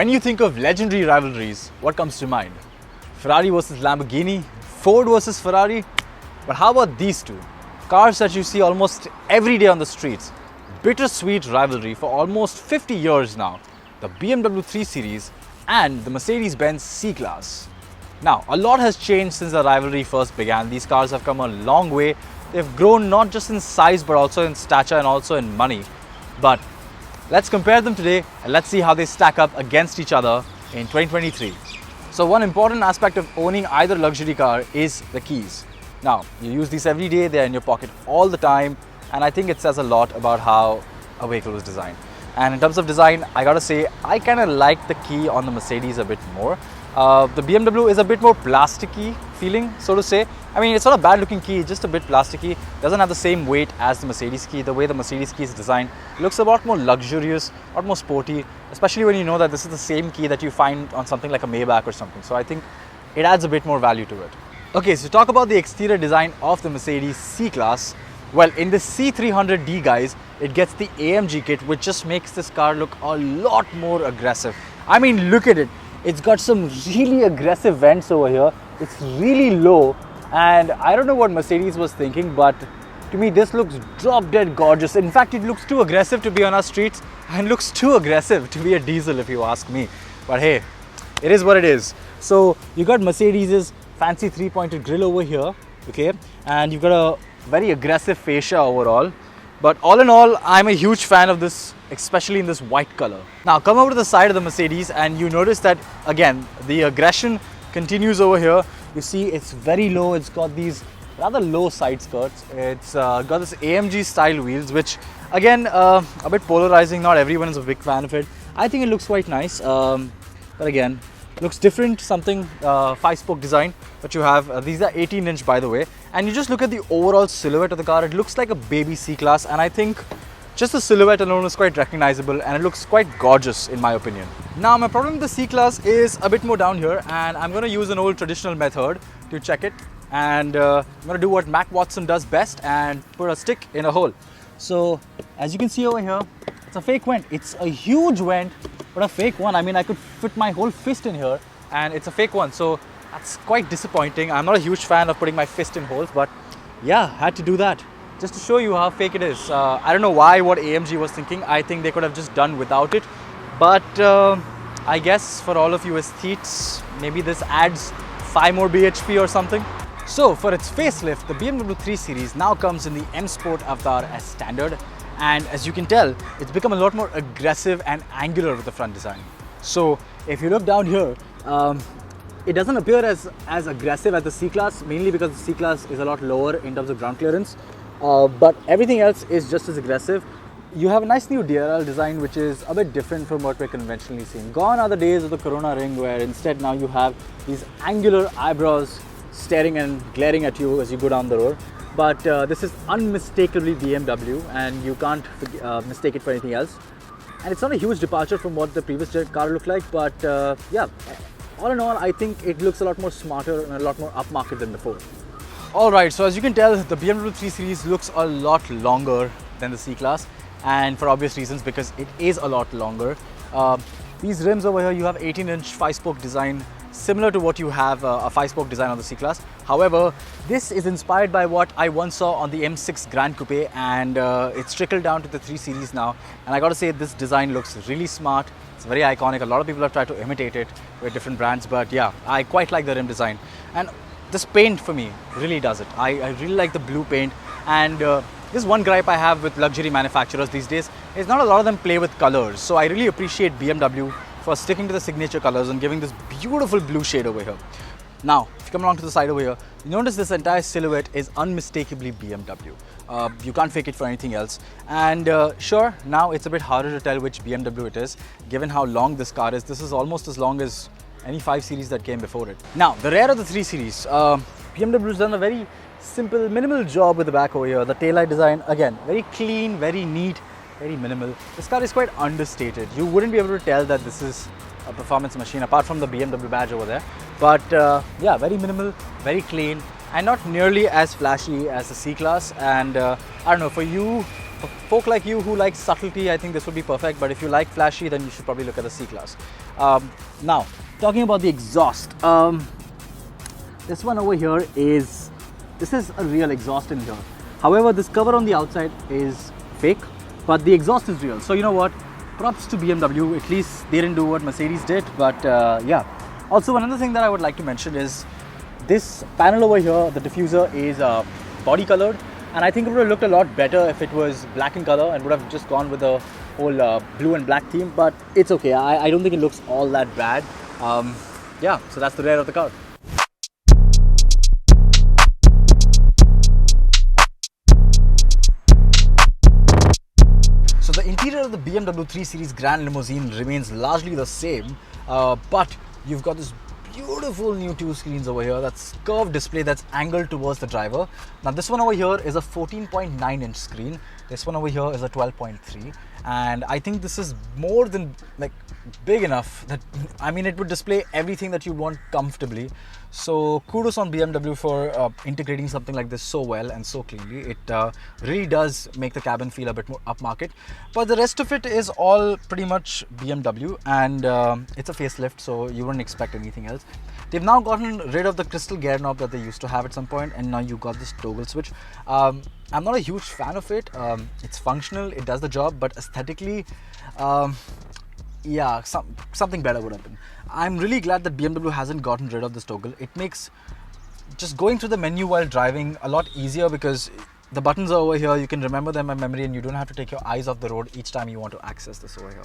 When you think of legendary rivalries, what comes to mind? Ferrari versus Lamborghini, Ford versus Ferrari. But how about these two? Cars that you see almost every day on the streets. Bittersweet rivalry for almost 50 years now. The BMW 3 Series and the Mercedes-Benz C-Class. Now, a lot has changed since the rivalry first began. These cars have come a long way. They've grown not just in size but also in stature and also in money. But let's compare them today and let's see how they stack up against each other in 2023. So one important aspect of owning either luxury car is the keys. Now, you use these every day, they're in your pocket all the time, and I think it says a lot about how a vehicle was designed. And in terms of design, I gotta say, I kinda like the key on the Mercedes a bit more. The BMW is a bit more plasticky feeling, so to say. I mean, it's not a bad looking key, it's just a bit plasticky. Doesn't have the same weight as the Mercedes key. The way the Mercedes key is designed looks a lot more luxurious, a lot more sporty, especially when you know that this is the same key that you find on something like a Maybach or something. So I think it adds a bit more value to it. Okay, so talk about the exterior design of the Mercedes C-Class. Well, in the C300D, guys, it gets the AMG kit, which just makes this car look a lot more aggressive. I mean, look at it. It's got some really aggressive vents over here. It's really low, and I don't know what Mercedes was thinking, but to me this looks drop dead gorgeous. In fact, it looks too aggressive to be on our streets and looks too aggressive to be a diesel if you ask me. But hey, it is what it is. So you got Mercedes's fancy three-pointed grille over here, okay, and you've got a very aggressive fascia overall. But all in all, I'm a huge fan of this, especially in this white color. Now come over to the side of the Mercedes and you notice that again the aggression continues over here. You see it's very low. It's got these rather low side skirts. It's got this AMG style wheels, which again a bit polarizing. Not everyone is a big fan of it. I think it looks quite nice, but again looks different, something 5-spoke design that you have. These are 18-inch by the way, and you just look at the overall silhouette of the car. It looks like a baby C-Class, and I think just the silhouette alone is quite recognizable and it looks quite gorgeous in my opinion. Now my problem with the C-Class is a bit more down here, and I'm going to use an old traditional method to check it, and I'm going to do what Mac Watson does best and put a stick in a hole. So as you can see over here, it's a fake vent. It's a huge vent, but a fake one. I mean, I could fit my whole fist in here and it's a fake one, so that's quite disappointing. I'm not a huge fan of putting my fist in holes, but yeah, had to do that just to show you how fake it is. I don't know what AMG was thinking. I think they could have just done without it, but I guess for all of you aesthetes, maybe this adds 5 more bhp or something. So for its facelift, the BMW 3 Series now comes in the M Sport avatar as standard, and as you can tell, it's become a lot more aggressive and angular with the front design. So if you look down here, it doesn't appear as aggressive as the C-Class, mainly because the C-Class is a lot lower in terms of ground clearance, but everything else is just as aggressive. You have a nice new DRL design, which is a bit different from what we're conventionally seeing. Gone are the days of the Corona ring, where instead now you have these angular eyebrows staring and glaring at you as you go down the road. But this is unmistakably BMW, and you can't mistake it for anything else. And it's not a huge departure from what the previous car looked like, but yeah, all in all, I think it looks a lot more smarter and a lot more upmarket than before. Alright, so as you can tell, the BMW 3 Series looks a lot longer than the C-Class, and for obvious reasons, because it is a lot longer. These rims over here, you have 18-inch 5-spoke design, similar to what you have a 5-spoke design on the C-Class. However, this is inspired by what I once saw on the M6 Grand Coupe, and it's trickled down to the 3 Series now. And I gotta say, this design looks really smart. It's very iconic. A lot of people have tried to imitate it with different brands, but yeah, I quite like the rim design. And this paint for me really does it. I really like the blue paint, and this is one gripe I have with luxury manufacturers these days, is not a lot of them play with colors. So I really appreciate BMW for sticking to the signature colors and giving this beautiful blue shade over here. Now, if you come along to the side over here, you notice this entire silhouette is unmistakably BMW. You can't fake it for anything else. And sure, now it's a bit harder to tell which BMW it is, given how long this car is. This is almost as long as any 5 Series that came before it. Now, the rear of the 3 Series, BMW has done a very simple, minimal job with the back over here. The taillight design, again, very clean, very neat, very minimal. This car is quite understated. You wouldn't be able to tell that this is a performance machine apart from the BMW badge over there. But yeah, very minimal, very clean, and not nearly as flashy as the C-Class. And I don't know, for you For folk like you who like subtlety, I think this would be perfect. But if you like flashy, then you should probably look at the C-Class. Now, talking about the exhaust. This one over here is a real exhaust in here. However, this cover on the outside is fake, but the exhaust is real. So you know what? Props to BMW. At least they didn't do what Mercedes did. But yeah. Also, another thing that I would like to mention is this panel over here. The diffuser is body colored, and I think it would have looked a lot better if it was black in color and would have just gone with the whole blue and black theme. But it's okay. I don't think it looks all that bad. Yeah. So that's the rear of the car. So the interior of the BMW 3 Series Gran Limousine remains largely the same, but you've got this beautiful new two screens over here. That's curved display that's angled towards the driver. Now this one over here is a 14.9 inch screen. This one over here is a 12.3, and I think this is more than like big enough that, I mean, it would display everything that you want comfortably. So kudos on BMW for integrating something like this so well and so cleanly. It really does make the cabin feel a bit more upmarket, but the rest of it is all pretty much BMW, and it's a facelift, so you wouldn't expect anything else. They've now gotten rid of the crystal gear knob that they used to have at some point, and now you got this toggle switch. I'm not a huge fan of it. It's functional, it does the job, but aesthetically, yeah, something better would have been. I'm really glad that BMW hasn't gotten rid of this toggle. It makes just going through the menu while driving a lot easier, because the buttons are over here, you can remember them by memory, and you don't have to take your eyes off the road each time you want to access this over here.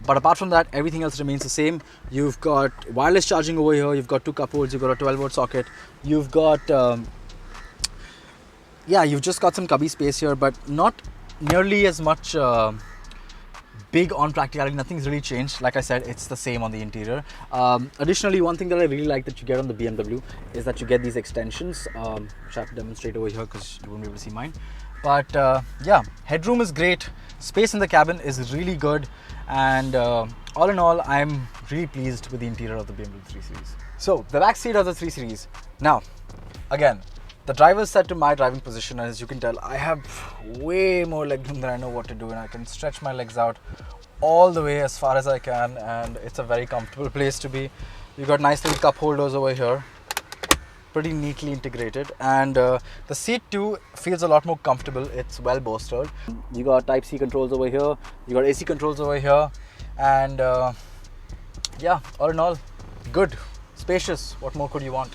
But apart from that, everything else remains the same. You've got wireless charging over here, you've got two cup holders, you've got a 12 volt socket, you've got yeah, you've just got some cubby space here, but not nearly as much big on practicality. Nothing's really changed. Like I said, it's the same on the interior. Additionally, one thing that I really like that you get on the BMW is that you get these extensions, which I have to demonstrate over here because you won't be able to see mine. But yeah, headroom is great. Space in the cabin is really good, and all in all, I'm really pleased with the interior of the BMW 3 Series. So the back seat of the 3 Series. Now, again, the driver is set to my driving position, and as you can tell, I have way more legroom than I know what to do, and I can stretch my legs out all the way as far as I can, and it's a very comfortable place to be. You've got nice little cup holders over here, pretty neatly integrated, and the seat too feels a lot more comfortable. It's well bolstered. You got Type C controls over here, you got AC controls over here, and yeah, all in all, good, spacious. What more could you want?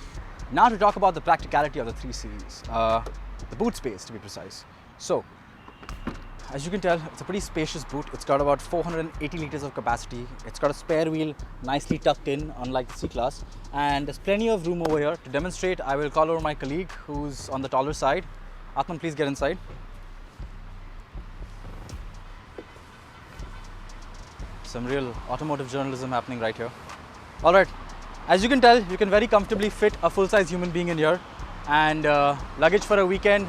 Now to talk about the practicality of the 3 Series, the boot space to be precise. So, as you can tell, it's a pretty spacious boot. It's got about 480 liters of capacity. It's got a spare wheel nicely tucked in, unlike the C-Class. And there's plenty of room over here. To demonstrate, I will call over my colleague who's on the taller side. Atman, please get inside. Some real automotive journalism happening right here. All right. As you can tell, you can very comfortably fit a full-size human being in here, and luggage for a weekend,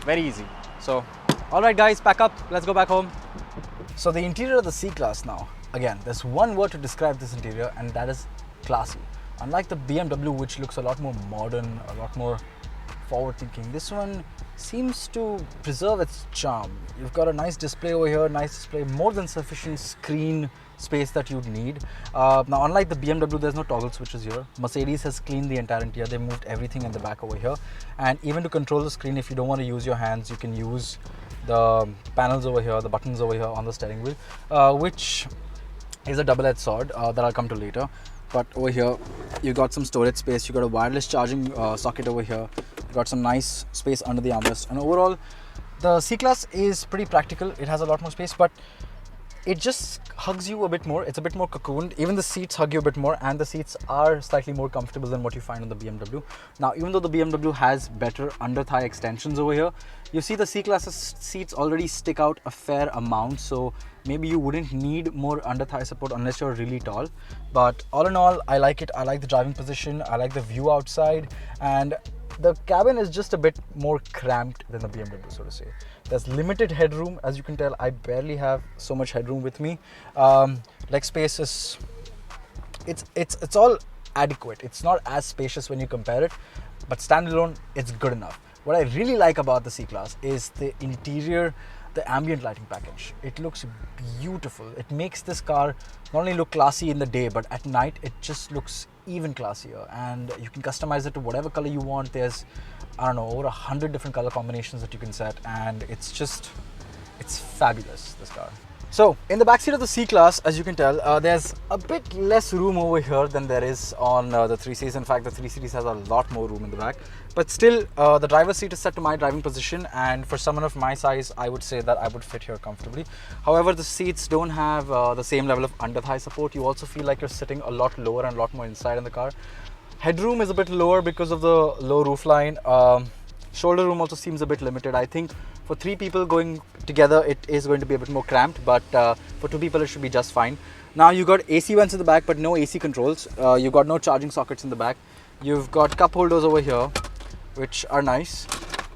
very easy. So, all right guys, pack up, let's go back home. So the interior of the C-Class now, again, there's one word to describe this interior, and that is classy. Unlike the BMW, which looks a lot more modern, a lot more forward-thinking, this one seems to preserve its charm. You've got a nice display over here, nice display, more than sufficient screen space that you'd need. Now, unlike the BMW, there's no toggle switches here. Mercedes has cleaned the entire interior. They moved everything in the back over here, and even to control the screen, if you don't want to use your hands, you can use the panels over here, the buttons over here on the steering wheel, which is a double-edged sword that I'll come to later. But over here, you've got some storage space. You've got a wireless charging socket over here. You've got some nice space under the armrest, and overall, the C-Class is pretty practical. It has a lot more space, but it just hugs you a bit more. It's a bit more cocooned. Even the seats hug you a bit more, and the seats are slightly more comfortable than what you find on the BMW. Now, even though the BMW has better under-thigh extensions over here, you see the C-Class's seats already stick out a fair amount, so maybe you wouldn't need more under-thigh support unless you're really tall. But all in all, I like it. I like the driving position. I like the view outside, and the cabin is just a bit more cramped than the BMW, so to say. There's limited headroom. As you can tell, I barely have so much headroom with me. Leg space is, it's all adequate. It's not as spacious when you compare it, but standalone, it's good enough. What I really like about the C-Class is the interior, the ambient lighting package. It looks beautiful. It makes this car not only look classy in the day, but at night it just looks even classier, and you can customize it to whatever color you want. There's, I don't know, over 100 different color combinations that you can set, and it's fabulous, this car. So in the backseat of the C-Class, as you can tell, there's a bit less room over here than there is on the 3 Series. In fact, the 3 Series has a lot more room in the back. But still, the driver's seat is set to my driving position, and for someone of my size, I would say that I would fit here comfortably. However, the seats don't have the same level of under-thigh support. You also feel like you're sitting a lot lower and a lot more inside in the car. Headroom is a bit lower because of the low roofline. Shoulder room also seems a bit limited. I think for 3 people going together, it is going to be a bit more cramped, but for 2 people, it should be just fine. Now you got AC vents in the back, but no AC controls. You got no charging sockets in the back. You've got cup holders over here, which are nice.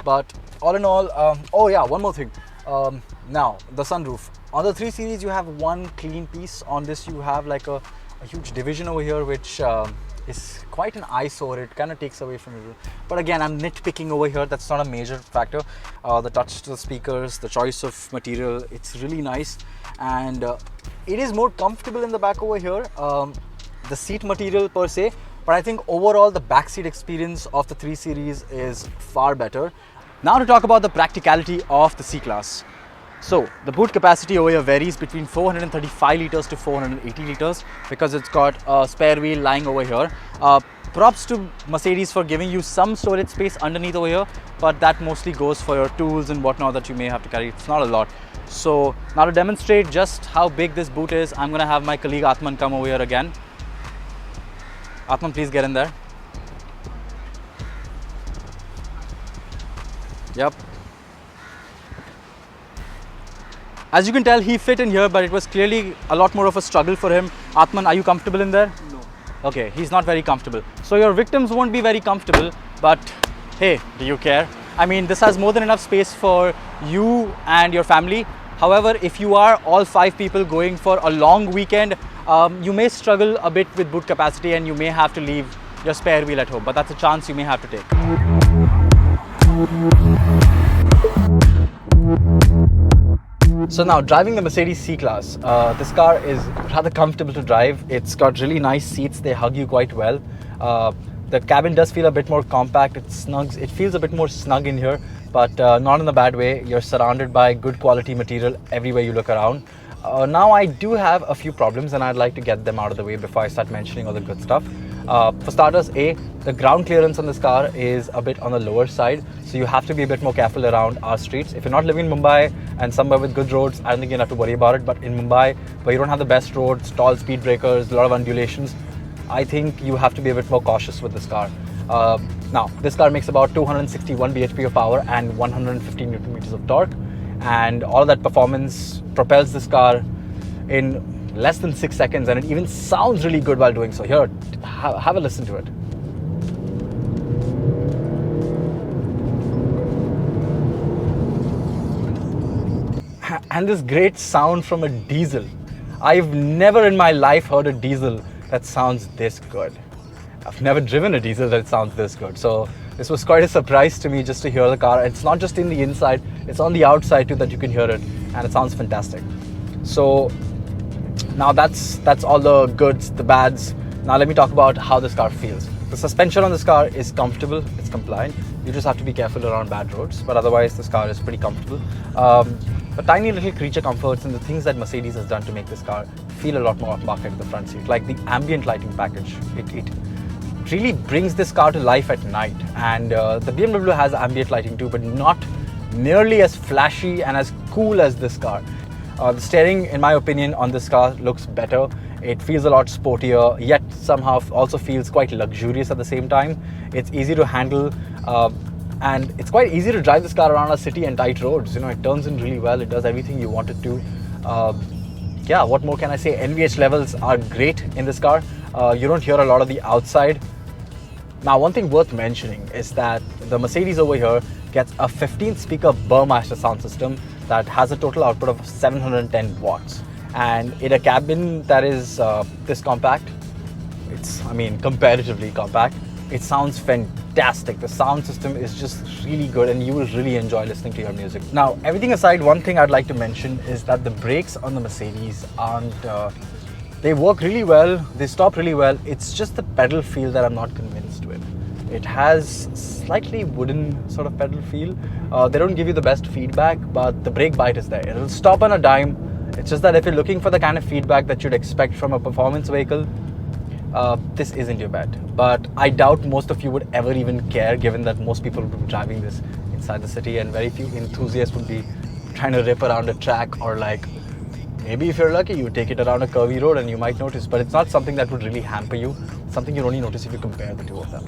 But all in all, oh yeah, one more thing. Now the sunroof. On the 3 Series, you have one clean piece. On this, you have like a huge division over here, which is quite an eyesore. It kind of takes away from it. But again, I'm nitpicking over here. That's not a major factor. The touch to the speakers, the choice of material, it's really nice. And it is more comfortable in the back over here. The seat material per se, but I think overall the backseat experience of the 3 Series is far better. Now to talk about the practicality of the C-Class. So the boot capacity over here varies between 435 liters to 480 liters because it's got a spare wheel lying over here. Props to Mercedes for giving you some storage space underneath over here, but that mostly goes for your tools and whatnot that you may have to carry. It's not a lot. So now to demonstrate just how big this boot is, I'm going to have my colleague Atman come over here again. Atman, please get in there. Yep. As you can tell, he fit in here, but it was clearly a lot more of a struggle for him. Atman, are you comfortable in there? No. Okay, he's not very comfortable. So your victims won't be very comfortable, but hey, do you care? I mean, this has more than enough space for you and your family. However, if you are all 5 people going for a long weekend, you may struggle a bit with boot capacity and you may have to leave your spare wheel at home, but that's a chance you may have to take. So now, driving the Mercedes C-Class, this car is rather comfortable to drive. It's got really nice seats, they hug you quite well. The cabin does feel a bit more compact, it feels a bit more snug in here, but not in a bad way. You're surrounded by good quality material everywhere you look around. Now I do have a few problems and I'd like to get them out of the way before I start mentioning all the good stuff. For starters, the ground clearance on this car is a bit on the lower side, so you have to be a bit more careful around our streets. If you're not living in Mumbai and somewhere with good roads, I don't think you'll have to worry about it, but in Mumbai, where you don't have the best roads, tall speed breakers, a lot of undulations, I think you have to be a bit more cautious with this car. Now, this car makes about 261 bhp of power and 115 Newton meters of torque, and all of that performance propels this car in less than 6 seconds, and it even sounds really good while doing so. Here, have a listen to it. And this great sound from a diesel. I've never in my life heard a diesel that sounds this good. I've never driven a diesel that sounds this good. So this was quite a surprise to me just to hear the car. It's not just in the inside, it's on the outside too that you can hear it, and it sounds fantastic. So now that's all the goods, the bads. Now let me talk about how this car feels. The suspension on this car is comfortable, it's compliant. You just have to be careful around bad roads, but otherwise this car is pretty comfortable. The tiny little creature comforts and the things that Mercedes has done to make this car feel a lot more upmarket in the front seat, like the ambient lighting package. It really brings this car to life at night, and the BMW has ambient lighting too, but not nearly as flashy and as cool as this car. The steering, in my opinion, on this car looks better. It feels a lot sportier, yet somehow also feels quite luxurious at the same time. It's easy to handle, and it's quite easy to drive this car around a city and tight roads. You know, it turns in really well. It does everything you want it to. Yeah, what more can I say? NVH levels are great in this car. You don't hear a lot of the outside. Now, one thing worth mentioning is that the Mercedes over here gets a 15-speaker Burmaster sound system that has a total output of 710 watts. And in a cabin that is this compact, it's, I mean, comparatively compact, It sounds fantastic. The sound system is just really good and you will really enjoy listening to your music. Now, everything aside, one thing I'd like to mention is that the brakes on the Mercedes aren't, they work really well, they stop really well. It's just the pedal feel that I'm not convinced with. It has slightly wooden sort of pedal feel. They don't give you the best feedback, but the brake bite is there. It'll stop on a dime. It's just that if you're looking for the kind of feedback that you'd expect from a performance vehicle, this isn't your bet. But I doubt most of you would ever even care, given that most people would be driving this inside the city and very few enthusiasts would be trying to rip around a track, or like maybe if you're lucky you take it around a curvy road and you might notice, but it's not something that would really hamper you. It's something you'd only notice if you compare the two of them.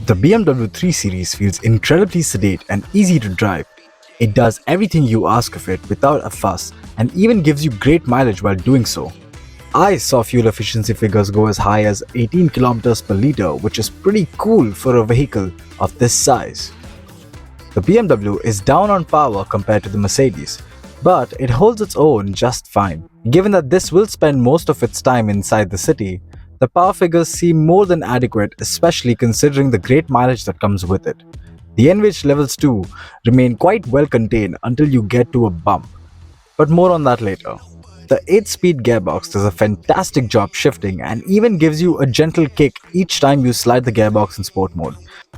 The BMW 3 Series feels incredibly sedate and easy to drive. It does everything you ask of it without a fuss and even gives you great mileage while doing so. I saw fuel efficiency figures go as high as 18 kilometers per litre, which is pretty cool for a vehicle of this size. The BMW is down on power compared to the Mercedes, but it holds its own just fine. Given that this will spend most of its time inside the city, the power figures seem more than adequate, especially considering the great mileage that comes with it. The NVH levels too remain quite well contained until you get to a bump, but more on that later. The 8-speed gearbox does a fantastic job shifting and even gives you a gentle kick each time you slide the gearbox in sport mode.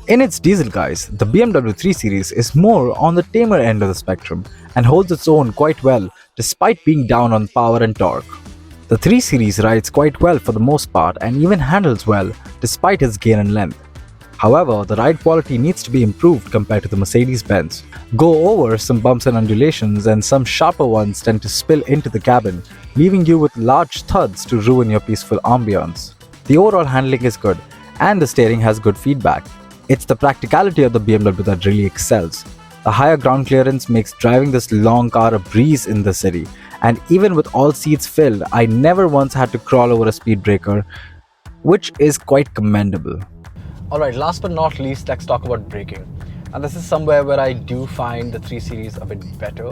In its diesel guise, the BMW 3 Series is more on the tamer end of the spectrum and holds its own quite well despite being down on power and torque. The 3 Series rides quite well for the most part and even handles well despite its gain in length. However, the ride quality needs to be improved compared to the Mercedes-Benz. Go over some bumps and undulations, and some sharper ones tend to spill into the cabin, leaving you with large thuds to ruin your peaceful ambience. The overall handling is good, and the steering has good feedback. It's the practicality of the BMW that really excels. The higher ground clearance makes driving this long car a breeze in the city, and even with all seats filled, I never once had to crawl over a speed breaker, which is quite commendable. Alright, last but not least, let's talk about braking. And this is somewhere where I do find the 3 Series a bit better.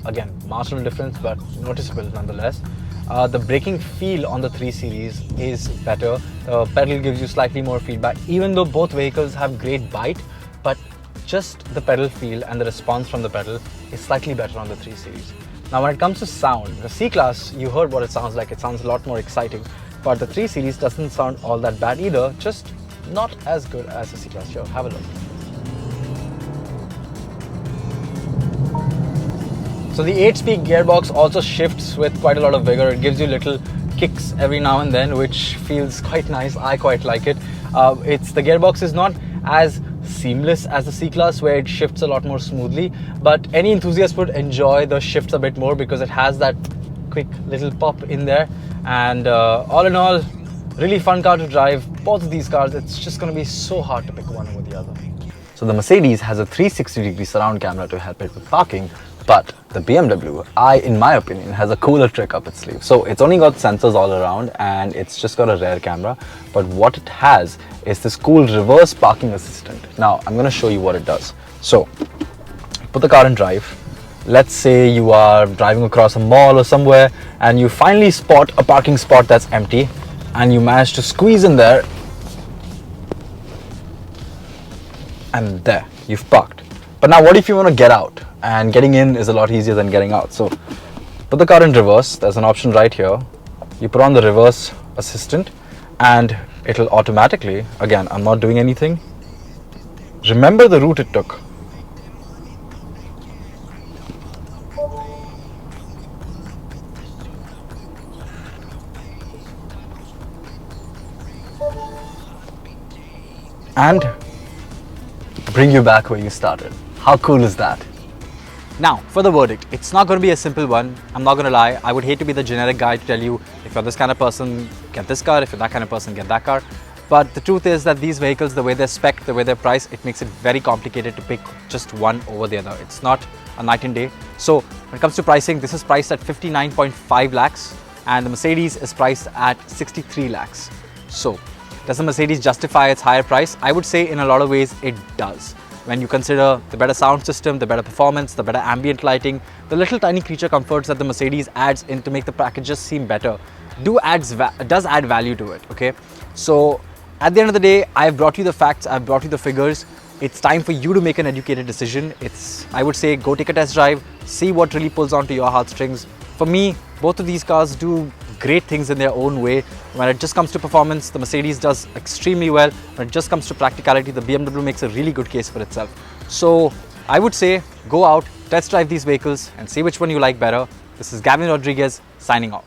Again, marginal difference, but noticeable nonetheless. The braking feel on the 3 Series is better. The pedal gives you slightly more feedback, even though both vehicles have great bite, but just the pedal feel and the response from the pedal is slightly better on the 3 Series. Now when it comes to sound, the C-Class, you heard what it sounds like. It sounds a lot more exciting, but the 3 Series doesn't sound all that bad either, just not as good as the C-Class. Sure, have a look. So the 8-speed gearbox also shifts with quite a lot of vigor. It gives you little kicks every now and then, which feels quite nice. I quite like it. The gearbox is not as seamless as the C-Class, where it shifts a lot more smoothly, but any enthusiast would enjoy the shifts a bit more because it has that quick little pop in there. And all in all, really fun car to drive. Both of these cars, it's just going to be so hard to pick one over the other. So the Mercedes has a 360-degree surround camera to help it with parking, but the BMW, in my opinion, has a cooler trick up its sleeve. So it's only got sensors all around and it's just got a rear camera, but what it has is this cool reverse parking assistant. Now I'm going to show you what it does. So put the car in drive. Let's say you are driving across a mall or somewhere and you finally spot a parking spot that's empty, and you manage to squeeze in there, and there, you've parked. But now what if you want to get out? And getting in is a lot easier than getting out. So put the car in reverse. There's an option right here. You put on the reverse assistant and it'll automatically, again, I'm not doing anything, remember the route it took. And bring you back where you started. How cool is that? Now, for the verdict, it's not going to be a simple one. I'm not going to lie. I would hate to be the generic guy to tell you, if you're this kind of person, get this car. If you're that kind of person, get that car. But the truth is that these vehicles, the way they're spec'd, the way they're priced, it makes it very complicated to pick just one over the other. It's not a night and day. So when it comes to pricing, this is priced at 59.5 lakhs and the Mercedes is priced at 63 lakhs. So does the Mercedes justify its higher price? I would say in a lot of ways it does. When you consider the better sound system, the better performance, the better ambient lighting, the little tiny creature comforts that the Mercedes adds in to make the packages seem better, does add value to it, okay? So At the end of the day, I've brought you the facts, I've brought you the figures. It's time for you to make an educated decision. I would say, go take a test drive, see what really pulls onto your heartstrings. For me, both of these cars do great things in their own way. When it just comes to performance, the Mercedes does extremely well. When it just comes to practicality, the BMW makes a really good case for itself. So I would say, go out, test drive these vehicles and see which one you like better. This is Gavin Rodriguez signing off.